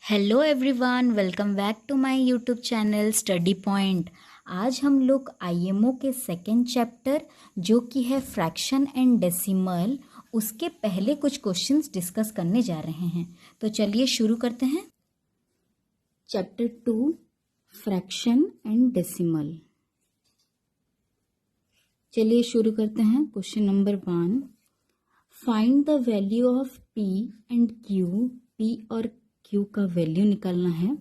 Hello everyone, welcome back to my YouTube channel Study Point. आज हम लोग IMO के सेकेंड चैप्टर जो कि है फ्रैक्शन एंड डेसिमल, उसके पहले कुछ क्वेश्चंस डिस्कस करने जा रहे हैं। तो चलिए शुरू करते हैं। Chapter 2 fraction and decimal. चलिए शुरू करते हैं। Question number 1, find the value of P and Q. P और क्यू का वैल्यू निकालना है।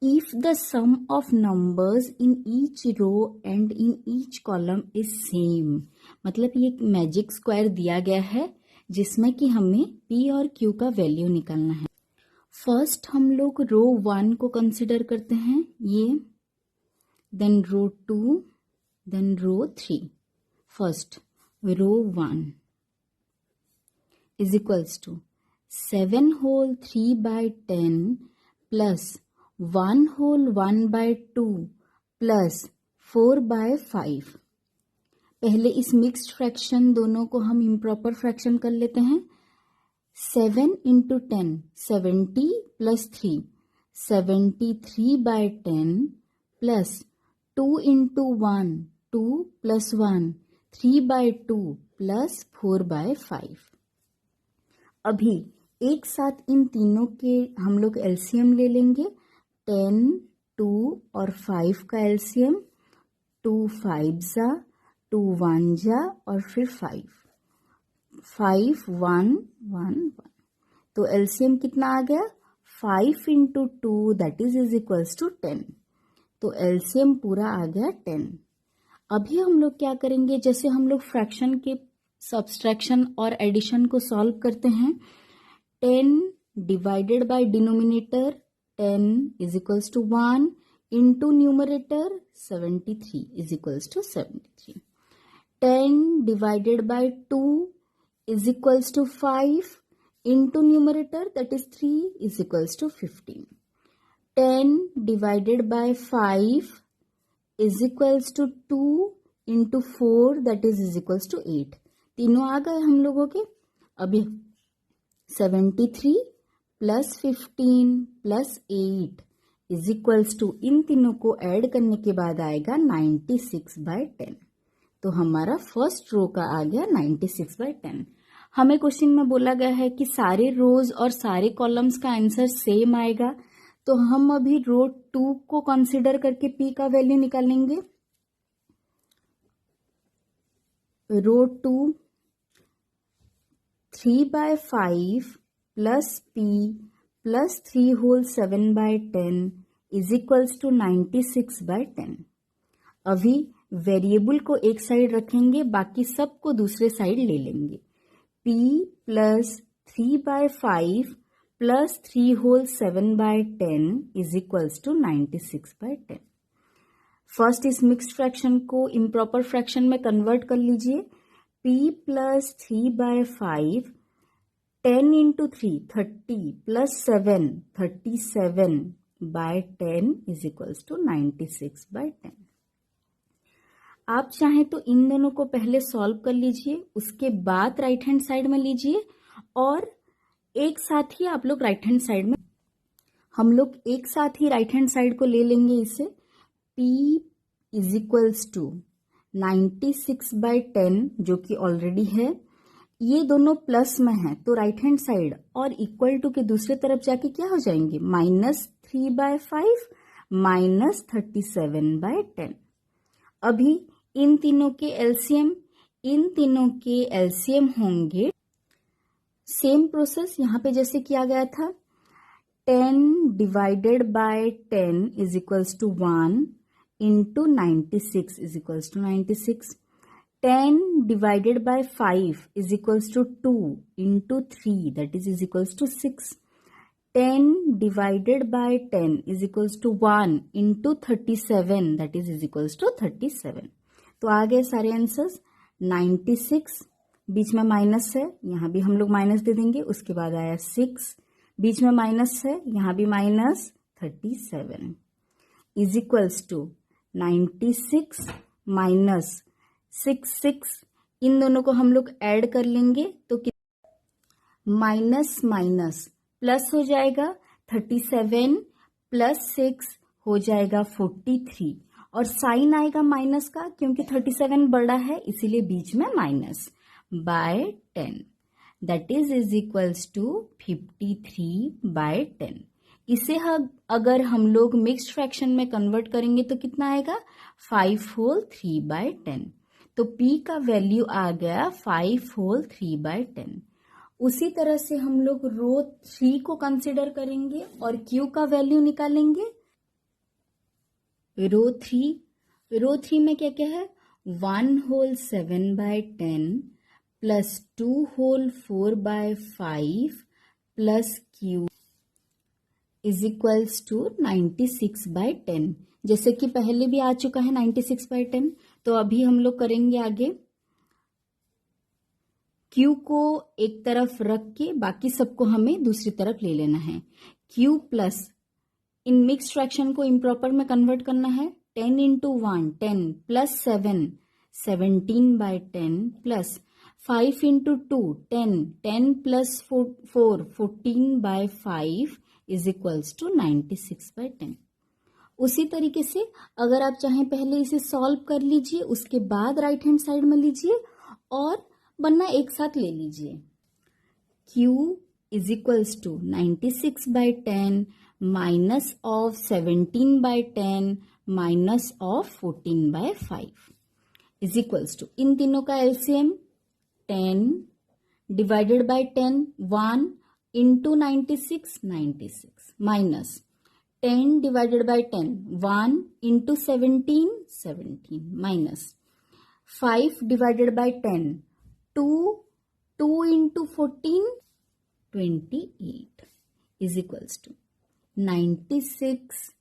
If the sum of numbers in each row and in each column is same, मतलब ये एक मैजिक स्क्वायर दिया गया है जिसमें कि हमें पी और क्यू का वैल्यू निकालना है। फर्स्ट हम लोग रो 1 को कंसिडर करते हैं, ये, then row 2, then row 3। First row 1 is equals to 7 whole 3 by 10 plus 1 whole 1 by 2 plus 4 by 5। पहले इस मिक्स्ड फ्रैक्शन दोनों को हम इम्प्रॉपर फ्रैक्शन कर लेते हैं। 7 into 10 70 plus 3 73 by 10 plus 2 into 1 2 plus 1 3 by 2 plus 4 by 5। अभी एक साथ इन तीनों के हम लोग एलसीएम ले लेंगे। 10, 2 और 5 का एलसीएम, 2 5 जा, 2 1 जा और फिर 5 1 1 1। तो एलसीएम कितना आ गया? 5 into 2 that is equals to 10। तो एलसीएम पूरा आ गया 10। अभी हम लोग क्या करेंगे, जैसे हम लोग फ्रैक्शन के सब्सट्रैक्शन और एडिशन को सॉल्व करते हैं। 10 divided by denominator 10 is equals to 1 into numerator 73 is equals to 73. 10 divided by 2 is equals to 5 into numerator that is 3 is equals to 15. 10 divided by 5 is equals to 2 into 4 that is equals to 8। तीनों आ गए हम लोगों के। अभी 73 plus 15 plus 8 is equals to, इन तीनों को add करने के बाद आएगा 96/10। तो हमारा फर्स्ट रो का आ गया 96/10। हमें क्वेश्चन में बोला गया है कि सारे रोज और सारे कॉलम्स का आंसर सेम आएगा, तो हम अभी रो 2 को कंसिडर करके पी का वैल्यू निकालेंगे। रो 2 3 by 5 plus p plus 3 whole 7 by 10 is equals to 96/10। अभी वेरिएबल को एक साइड रखेंगे, बाकी सबको दूसरे साइड ले लेंगे। p plus 3 by 5 plus 3 whole 7 by 10 is equals to 96/10। First इस मिक्स्ड फ्रैक्शन को इम्प्रॉपर फ्रैक्शन में कन्वर्ट कर लीजिए। p plus 3 by 5 10 into 3 30 plus 7 37 by 10 is equals to 96/10। आप चाहें तो इन दोनों को पहले सॉल्व कर लीजिए, उसके बाद राइट हैंड साइड में लीजिए और एक साथ ही आप लोग राइट हैंड साइड में, हम लोग एक साथ ही राइट हैंड साइड को ले लेंगे। इसे p is equals to 96/10 जो कि ऑलरेडी है, ये दोनों प्लस में है तो राइट हैंड साइड और इक्वल टू के दूसरे तरफ जाके क्या हो जाएंगे, -3/5 -37/10। अभी इन तीनों के एलसीएम होंगे। सेम प्रोसेस यहाँ पे जैसे किया गया था। 10 divided by 10 is equals to 1 into 96 is equals to 96। 10 divided by 5 is equals to 2 into 3 that is equals to 6। 10 divided by 10 is equals to 1 into 37 that is equals to 37। तो आ गए सारे answers. 96 बीच में माइनस है, यहाँ भी हम लोग minus दे देंगे। उसके बाद आया 6, बीच में माइनस है, यहाँ भी minus 37 is equals to 96 minus 6 इन दोनों को हम लोग ऐड कर लेंगे तो माइनस माइनस प्लस हो जाएगा 37 प्लस 6 हो जाएगा 43 और साइन आएगा माइनस का क्योंकि 37 बड़ा है इसीलिए बीच में minus by 10 that is equals to 53/10। इसे अगर हम लोग मिक्स्ड फ्रैक्शन में कन्वर्ट करेंगे तो कितना आएगा 5 होल 3/10। तो P का वैल्यू आ गया 5 होल 3/10। उसी तरह से हम लोग रो 3 को कंसिडर करेंगे और Q का वैल्यू निकालेंगे। रो थ्री में क्या क्या है 1 whole 7/10 plus 2 whole 4/5 plus Q is equals to 96/10। जैसे कि पहले भी आ चुका है 96/10, तो अभी हम लोग करेंगे आगे Q को एक तरफ रख के बाकी सबको हमें दूसरी तरफ ले लेना है। Q प्लस इन मिक्स्ड फ्रैक्शन को इम्प्रॉपर में कन्वर्ट करना है 10 into 1 10 plus 7 17/10 plus 5 into 2 10 10 plus 4 14/5 is equals to 96/10। उसी तरीके से अगर आप चाहें पहले इसे सॉल्व कर लीजिए उसके बाद राइट हैंड साइड में लीजिए और बनना एक साथ ले लीजिए। Q is equals to 96/10 minus of 17/10 minus of 14/5 is equals to इन तीनों का LCM 10 divided by 10 1 into 96 minus 10 divided by 10 1 into 17 minus 5 divided by 10 2 into 14 28 is equals to 96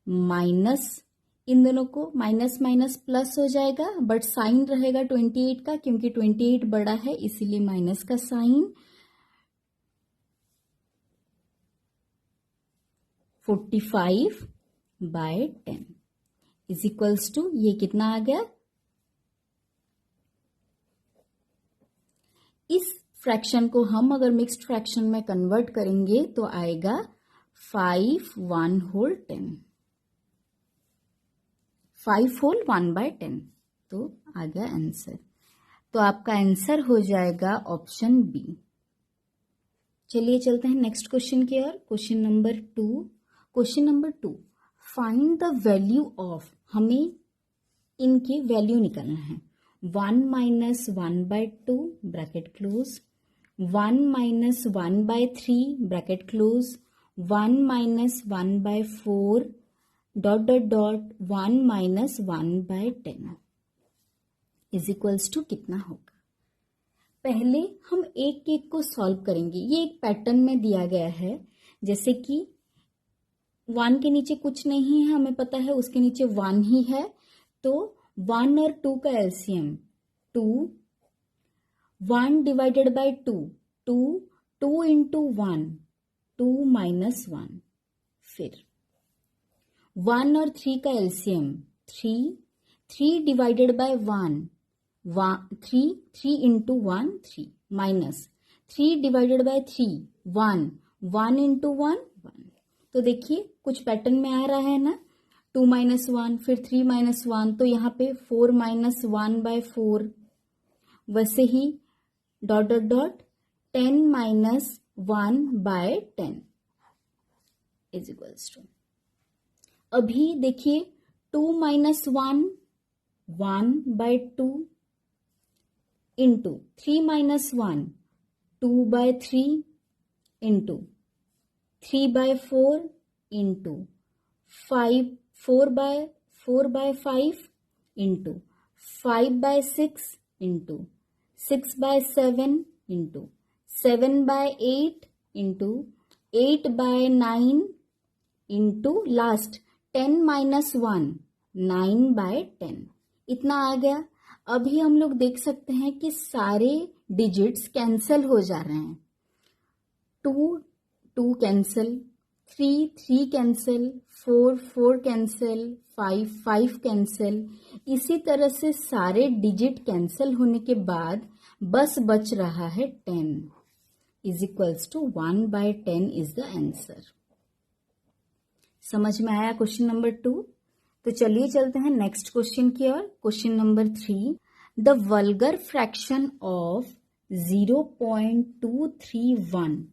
minus इन दोनों को माइनस माइनस प्लस हो जाएगा बट साइन रहेगा 28 का क्योंकि 28 बड़ा है इसीलिए माइनस का साइन 45/10 इज इक्वल्स टू ये कितना आ गया। इस फ्रैक्शन को हम अगर मिक्स्ड फ्रैक्शन में कन्वर्ट करेंगे तो आएगा 5 1 होल 10 5 होल 1/10। तो आ गया आंसर। तो आपका आंसर हो जाएगा ऑप्शन बी। चलिए चलते हैं नेक्स्ट क्वेश्चन की ओर। Question number 2 find the value of, हमें इनकी वैल्यू निकालना है 1 minus 1/2 bracket close 1 minus 1/3 bracket close 1 minus 1/4 dot dot dot 1 minus 1/10 is equals to कितना होगा। पहले हम एक एक को सॉल्व करेंगे। ये एक पैटर्न में दिया गया है, जैसे कि 1 के नीचे कुछ नहीं है हमें पता है, उसके नीचे 1 ही है, तो 1 और 2 का LCM 2 1 divided by 2 2 into 1 2 minus 1 फिर 1 और 3 का LCM 3 divided bye 1 3 into 1 3 minus 3 divided by 3 1 into 1 1। तो देखिए कुछ पैटर्न में आ रहा है ना, 2 माइनस 1 फिर 3 माइनस 1, तो यहाँ पे 4 माइनस 1/4, वैसे ही dot dot dot 10 minus 1/10 is equals to, अभी देखिए 2 minus 1 1/2 into 3 minus 1 2/3 into 3/4 into 4/5 into 5/6 into 6/7 into 7/8 into 8/9 into last 10 minus 1 9/10 इतना आ गया। अभी हम लोग देख सकते हैं कि सारे डिजिट्स कैंसल हो जा रहे हैं। 2 कैंसल, 3 कैंसल, 4 कैंसल, 5 कैंसल। इसी तरह से सारे डिजिट कैंसल होने के बाद बस बच रहा है 10। Is equals to 1/10 is the answer. समझ में आया क्वेश्चन नंबर 2? तो चलिए चलते हैं नेक्स्ट क्वेश्चन की ओर। Question number 3, the vulgar fraction of 0.231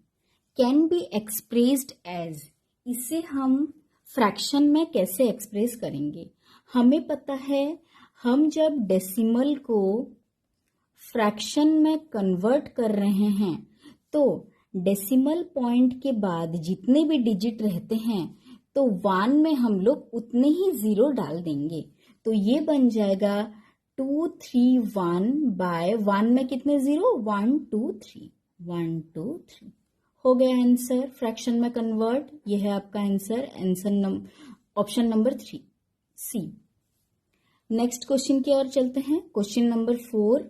can be expressed as. इसे हम फ्रैक्शन में कैसे एक्सप्रेस करेंगे? हमें पता है हम जब डेसिमल को फ्रैक्शन में कन्वर्ट कर रहे हैं तो डेसिमल पॉइंट के बाद जितने भी डिजिट रहते हैं तो 1 में हम लोग उतने ही 0 डाल देंगे। तो ये बन जाएगा 231/1 में कितने 0? 1 2 3 1 2 3 हो गया आंसर फ्रैक्शन में कन्वर्ट। ये है आपका answer option number 3 C. Next question की ओर चलते हैं। Question number 4,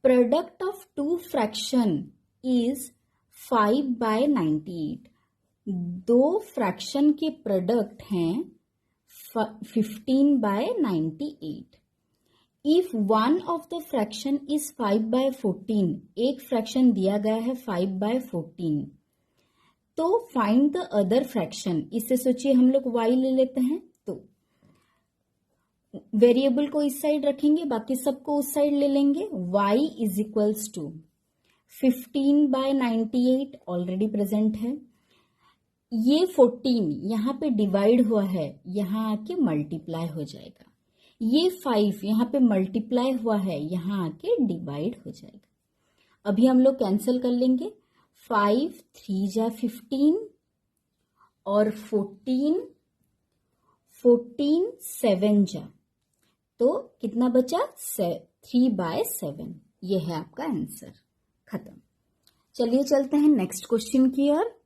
product of two fraction is 5/98। दो फ्रैक्शन के प्रोडक्ट हैं 15/98। If one of the fraction is 5/14, एक फ्रैक्शन दिया गया है 5/14, तो फाइंड द अदर फ्रैक्शन। इससे सोचिए हम लोग y ले लेते हैं, तो वेरिएबल को इस साइड रखेंगे, बाकी सबको उस साइड ले लेंगे। y is equals to 15/98 already present है। ये 14 यहाँ पे डिवाइड हुआ है, यहाँ आके मल्टीप्लाई हो जाएगा। ये 5 यहाँ पे मल्टीप्लाई हुआ है, यहाँ आके डिवाइड हो जाएगा। अभी हम लोग कैंसिल कर लेंगे। 5 3 जा 15 और 14 7 जा, तो कितना बचा? 3/7। ये है आपका आंसर। खत्म। चलिए चलते हैं नेक्स्ट क्वेश्चन की ओर।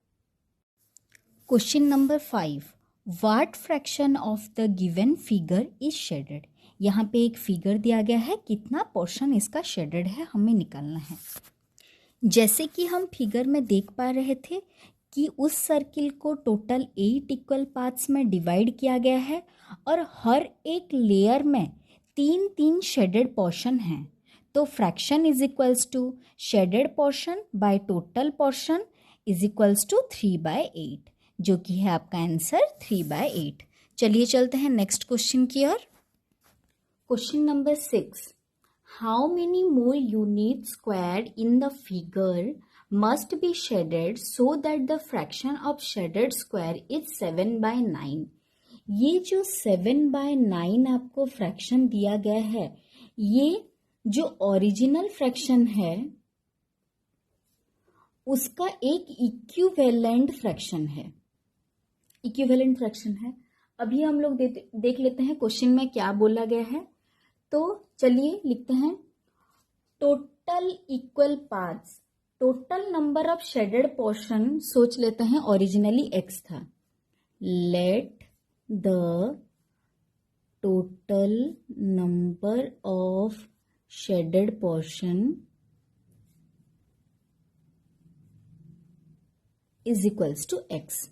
Question number 5, what fraction of the given figure is shaded. यहाँ पे एक फिगर दिया गया है, कितना पोर्शन इसका शेडेड है हमें निकालना है। जैसे कि हम फिगर में देख पा रहे थे कि उस सर्किल को टोटल 8 इक्वल पार्ट्स में डिवाइड किया गया है और हर एक लेयर में 3 शेडेड पोर्शन हैं। तो fraction is equals to shaded portion by total portion is equals to 3/8, जो कि है आपका आंसर 3/8। चलिए चलते हैं नेक्स्ट क्वेश्चन की ओर। Question number 6, how many more unit square in the figure must be shaded so that the fraction of shaded square is 7/9। ये जो 7/9 आपको फ्रैक्शन दिया गया है, ये जो ओरिजिनल फ्रैक्शन है उसका एक इक्विवेलेंट फ्रैक्शन है। इक्विवेलेंट फ्रैक्शन है। अभी हम लोग देख लेते हैं क्वेश्चन में क्या बोला गया है। तो चलिए लिखते हैं, total equal parts, total number of shaded portion सोच लेते हैं, ओरिजिनली x था। Let the total number of shaded portion is equals to x।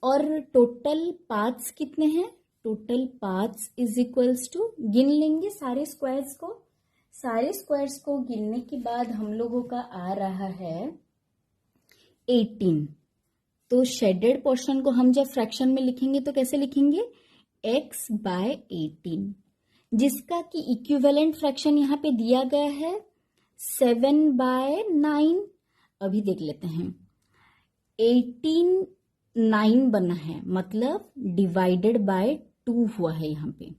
और टोटल पाथ्स कितने हैं? Total parts is equals to, गिन लेंगे सारे स्क्वायर्स को। सारे स्क्वायर्स को गिनने के बाद हम लोगों का आ रहा है 18। तो शेडेड पोर्शन को हम जब फ्रैक्शन में लिखेंगे तो कैसे लिखेंगे? x/18, जिसका कि इक्विवेलेंट फ्रैक्शन यहाँ पे दिया गया है 7/9। अभी देख लेते हैं, 18 9 बना है, मतलब डिवाइडेड बाय 2 हुआ है यहाँ पे।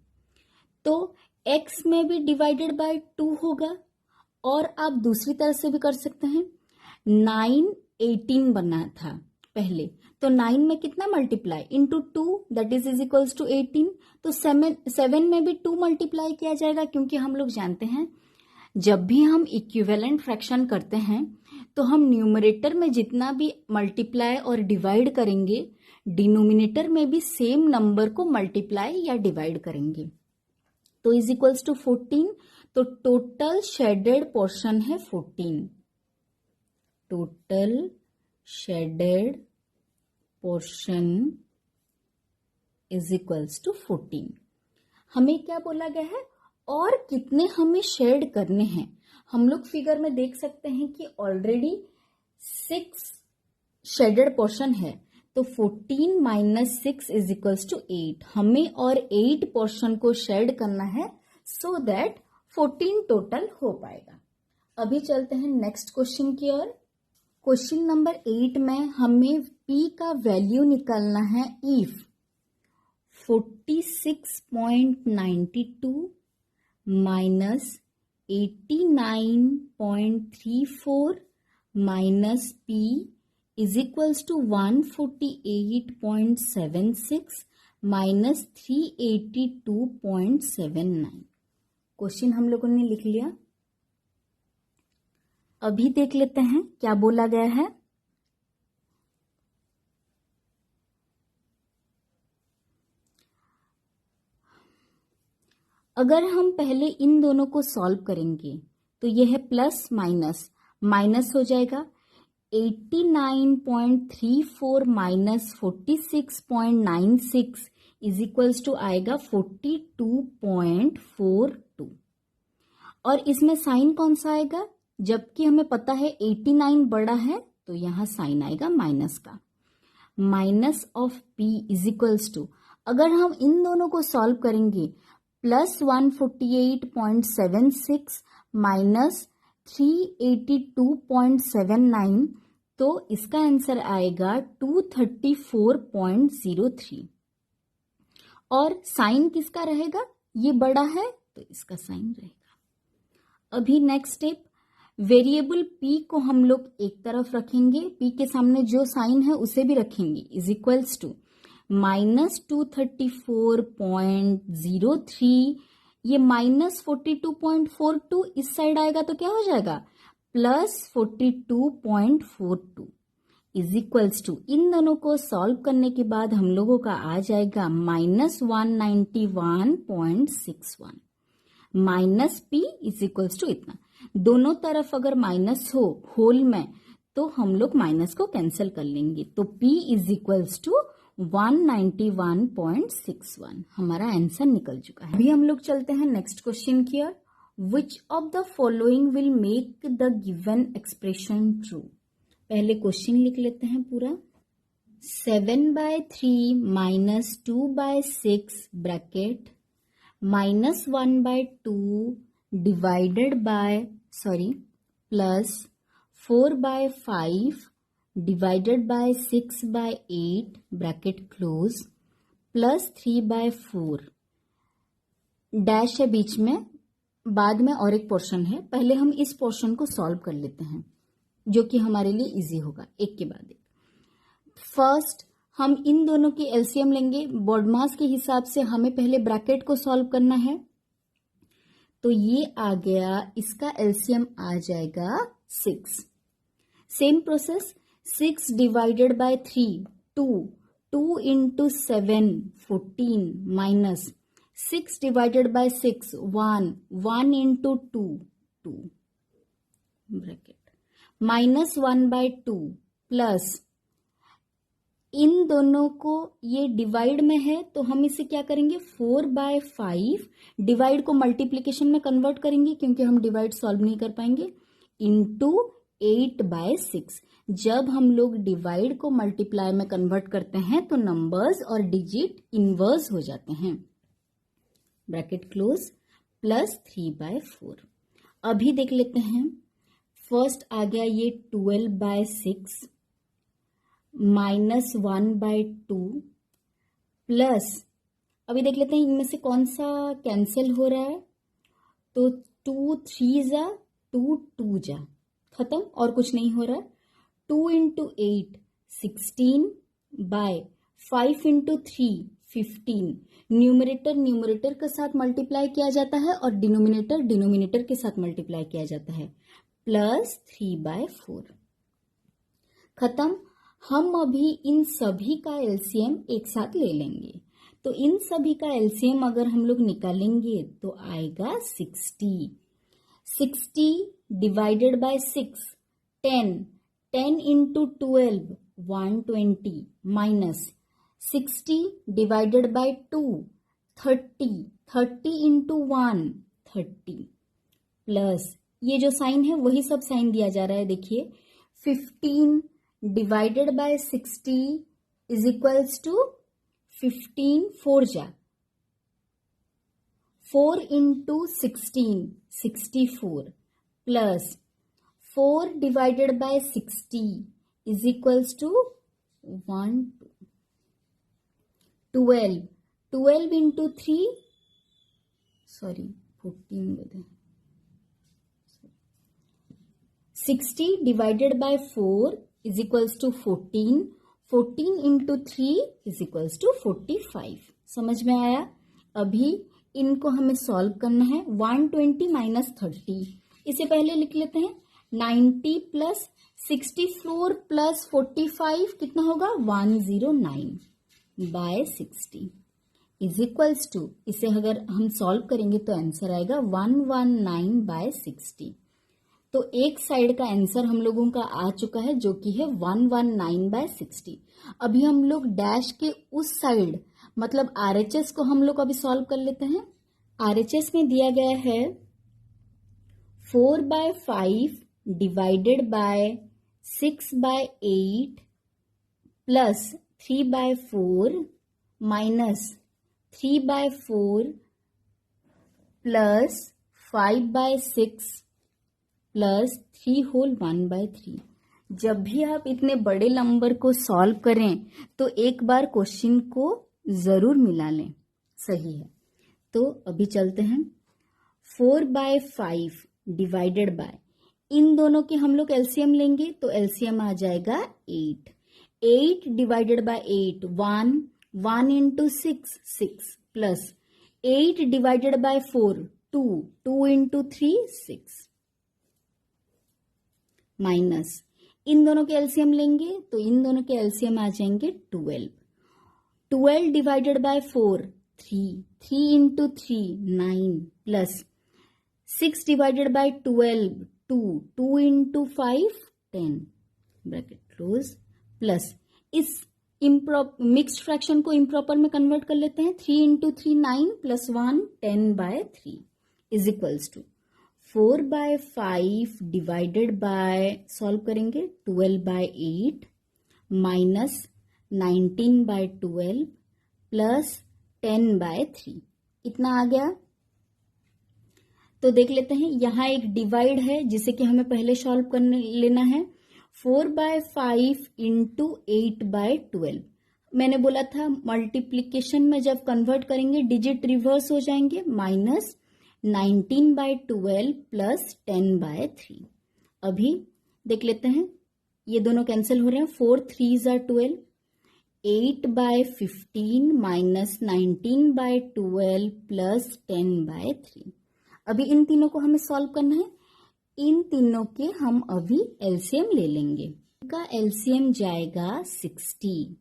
तो x में भी डिवाइडेड बाय 2 होगा, और आप दूसरी तरह से भी कर सकते हैं। 9 18 बना था पहले, तो 9 में कितना multiply? Into 2, that is equals to 18। तो 7 में भी 2 मल्टीप्लाई किया जाएगा, क्योंकि हम लोग जानते हैं जब भी हम इक्विवेलेंट फ्रैक्शन करते हैं तो हम न्यूमरेटर में जितना भी मल्टीप्लाई और डिवाइड करेंगे, डिनोमिनेटर में भी सेम नंबर को मल्टीप्लाई या डिवाइड करेंगे। तो इज इक्वल्स टू 14। तो टोटल शेडेड पोर्शन है 14। Total shaded portion is equals to 14। हमें क्या बोला गया है? और कितने हमें शेड करने हैं? हम लोग फिगर में देख सकते हैं कि ऑलरेडी 6 शेडेड पोर्शन है, तो 14 माइनस 6 इज इक्वल्स टू 8। हमें और 8 पोर्शन को शेड करना है सो दैट 14 टोटल हो पाएगा। अभी चलते हैं नेक्स्ट क्वेश्चन की ओर। क्वेश्चन नंबर 8 में हमें P का वैल्यू निकालना है if 46.92 minus 89.34 minus P is equals to 148.76 minus 382.79। Question हम लोगों ने लिख लिया। अभी देख लेते हैं क्या बोला गया है। अगर हम पहले इन दोनों को सॉल्व करेंगे तो यह है प्लस माइनस, माइनस हो जाएगा 89.34 माइनस 46.96 इज इक्वल्स टू आएगा 42.42। और इसमें साइन कौन सा आएगा? जबकि हमें पता है 89 बड़ा है तो यहां साइन आएगा माइनस का। Minus of P is equals to, अगर हम इन दोनों को सॉल्व करेंगे, प्लस 148.76 माइनस 382.79, तो इसका आंसर आएगा 234.03। और साइन किसका रहेगा? ये बड़ा है तो इसका साइन रहेगा। अभी नेक्स्ट स्टेप, वेरिएबल P को हम लोग एक तरफ रखेंगे, P के सामने जो साइन है उसे भी रखेंगे, इज इक्वल्स टू माइनस 234.03, ये माइनस 42.42 इस साइड आएगा तो क्या हो जाएगा? प्लस 42.42 इज इक्वल्स टू, इन दोनों को सॉल्व करने के बाद हम लोगों का आ जाएगा minus 191.61 minus P is equals to इतना। दोनों तरफ अगर माइनस हो होल में तो हम लोग माइनस को कैंसिल कर लेंगे, तो P इज इक्वल्स टू 191.61। हमारा आंसर निकल चुका है। अभी हम लोग चलते हैं नेक्स्ट क्वेश्चन की ओर। Which of the following will make the given expression true? पहले क्वेश्चन लिख लेते हैं पूरा। 7/3 minus 2/6 bracket minus 1/2 divided by plus 4/5 divided by 6/8 bracket close plus 3/4 dash है बीच में, बाद में और एक पोर्शन है। पहले हम इस पोर्शन को सॉल्व कर लेते हैं जो कि हमारे लिए इजी होगा, एक के बाद एक। फर्स्ट हम इन दोनों की एलसीएम लेंगे। बॉडमास के हिसाब से हमें पहले ब्रैकेट को सॉल्व करना है, तो ये आ गया, इसका एलसीएम आ जाएगा 6। Same process, 6 divided by 3 2 into 7 14 minus 6 divided by 6 1 into 2 bracket minus 1/2 plus, इन दोनों को ये डिवाइड में है तो हम इसे क्या करेंगे 4/5, डिवाइड को मल्टीप्लीकेशन में कन्वर्ट करेंगे क्योंकि हम डिवाइड सॉल्व नहीं कर पाएंगे, इंटू 8/6। जब हम लोग डिवाइड को मल्टीप्लाई में कन्वर्ट करते हैं तो नंबर्स और डिजिट इनवर्स हो जाते हैं। Bracket close plus 3/4। अभी देख लेते हैं। फर्स्ट आ गया ये 12/6 माइनस 1/2 प्लस, अभी देख लेते हैं इनमें से कौन सा कैंसिल हो रहा है, तो 2 3 जा 2 2 जा, खत्म, और कुछ नहीं हो रहा है। 2 इंटू 8 16 बाय 5 इंटू 3 15। न्यूमरेटर के साथ मल्टीप्लाई किया जाता है और डिनोमिनेटर के साथ मल्टीप्लाई किया जाता है, प्लस 3/4। खत्म। हम अभी इन सभी का एलसीएम एक साथ ले लेंगे, तो इन सभी का एलसीएम अगर हम लोग निकालेंगे तो आएगा 60। 60 divided by 6 10 into 12 120 minus 60 divided bye 2 30 into 1 30 plus, ये जो साइन है वही सब साइन दिया जा रहा है। देखिए 15 divided by 60 is equals to 15 4 जा 4 into 16 64 plus 4 divided by 60 is equals to 1 12 12 into 3 sorry 14 बोले 60 divided by 4 is equals to 14 14 into 3 is equals to 45। समझ में आया? अभी इनको हमें सॉल्व करना है। 120 माइनस 30, इसे पहले लिख लेते हैं। 90 प्लस 64 प्लस 45 कितना होगा? 109 बाय 60 इज इक्वल्स टू, इसे अगर हम सॉल्व करेंगे तो आंसर आएगा 119 बाय 60। तो एक साइड का आंसर हम लोगों का आ चुका है जो कि है 119 बाय 60। अभी हम लोग डैश के उस साइड मतलब RHS को हम लोग अभी सॉल्व कर लेते हैं। RHS में दिया गया है 4 by 5 divided by 6 by 8 plus 3 by 4 minus 3 by 4 plus 5 by 6 plus 3 whole 1 by 3। जब भी आप इतने बड़े नंबर को सॉल्व करें तो एक बार क्वेश्चन को जरूर मिला लें। सही है। तो अभी चलते हैं। 4 बाय 5 डिवाइडेड बाय, इन दोनों के हम लोग एलसीएम लेंगे तो एलसीएम आ जाएगा 8। 8 divided by 8 1 1 into 6 6 plus 8 divided by 4 2 2 into 3 6 minus, इन दोनों के एलसीएम लेंगे तो इन दोनों के एलसीएम आ जाएंगे 12। 12 divided by 4 3 3 into 3 9 plus 6 divided by 12 2 2 into 5 10 bracket close plus इस मिक्स्ड फ्रैक्शन को इम्प्रॉपर में कन्वर्ट कर लेते हैं। 3 into 3 9 plus 1 10 by 3 is equals to 4 by 5 divided by, solve करेंगे 12 by 8 minus 19 by 12 plus 10 by 3। इतना आ गया। तो देख लेते हैं, यहां एक डिवाइड है जिसे कि हमें पहले सॉल्व करने लेना है। 4 बाय 5 इंटू 8 बाय 12। मैंने बोला था मल्टीप्लीकेशन में जब कन्वर्ट करेंगे डिजिट रिवर्स हो जाएंगे। Minus 19 by 12 plus 10 by 3। अभी देख लेते हैं, ये दोनों कैंसिल हो रहे हैं। 4 3 are 12, 8 by 15 minus 19 by 12 plus 10 by 3। अभी इन तीनों को हमें सॉल्व करना है। इन तीनों के हम अभी एलसीएम ले लेंगे। इनका एलसीएम जाएगा 60।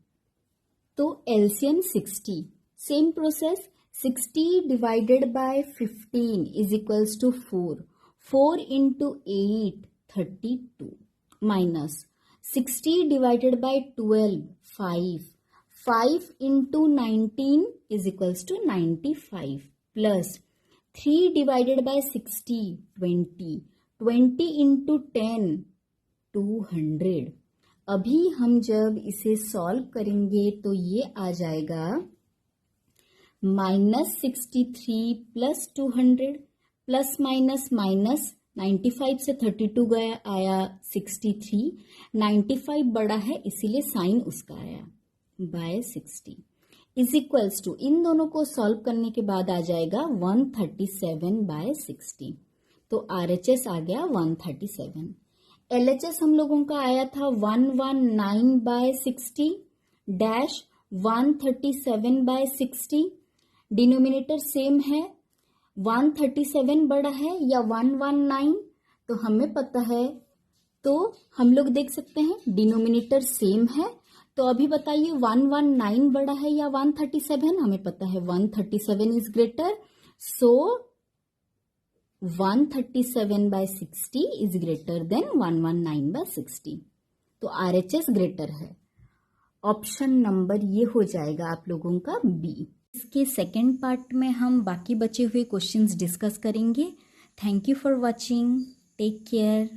तो LCM 60, same process. 60 divided by 15 is equals to 4 4 into 8 32 minus 60 divided by 12 5 5 into 19 is equals to 95 plus 3 divided by 60 20 20 into 10 200। अभी हम जब इसे सॉल्व करेंगे तो ये आ जाएगा minus 63 plus 200 plus minus minus 95 से 32 गया, आया 63। 95 बड़ा है इसीलिए साइन उसका आया बाय 60 इज इक्वल्स टू, इन दोनों को सॉल्व करने के बाद आ जाएगा 137 बाय 60। तो RHS आ गया 137। LHS हम लोगों का आया था 119 by 60 dash 137 by 60। Denominator same है, 137 बड़ा है या 119 तो हमें पता है। तो हम लोग देख सकते हैं डिनोमिनेटर सेम है। तो अभी बताइए 119 बड़ा है या 137? हमें पता है 137 is greater, so 137 by 60 is greater than 119 by 60। तो RHS ग्रेटर है। ऑप्शन नंबर ये हो जाएगा आप लोगों का B। इसके सेकेंड पार्ट में हम बाकी बचे हुए क्वेश्चंस डिस्कस करेंगे। Thank you for watching. Take care.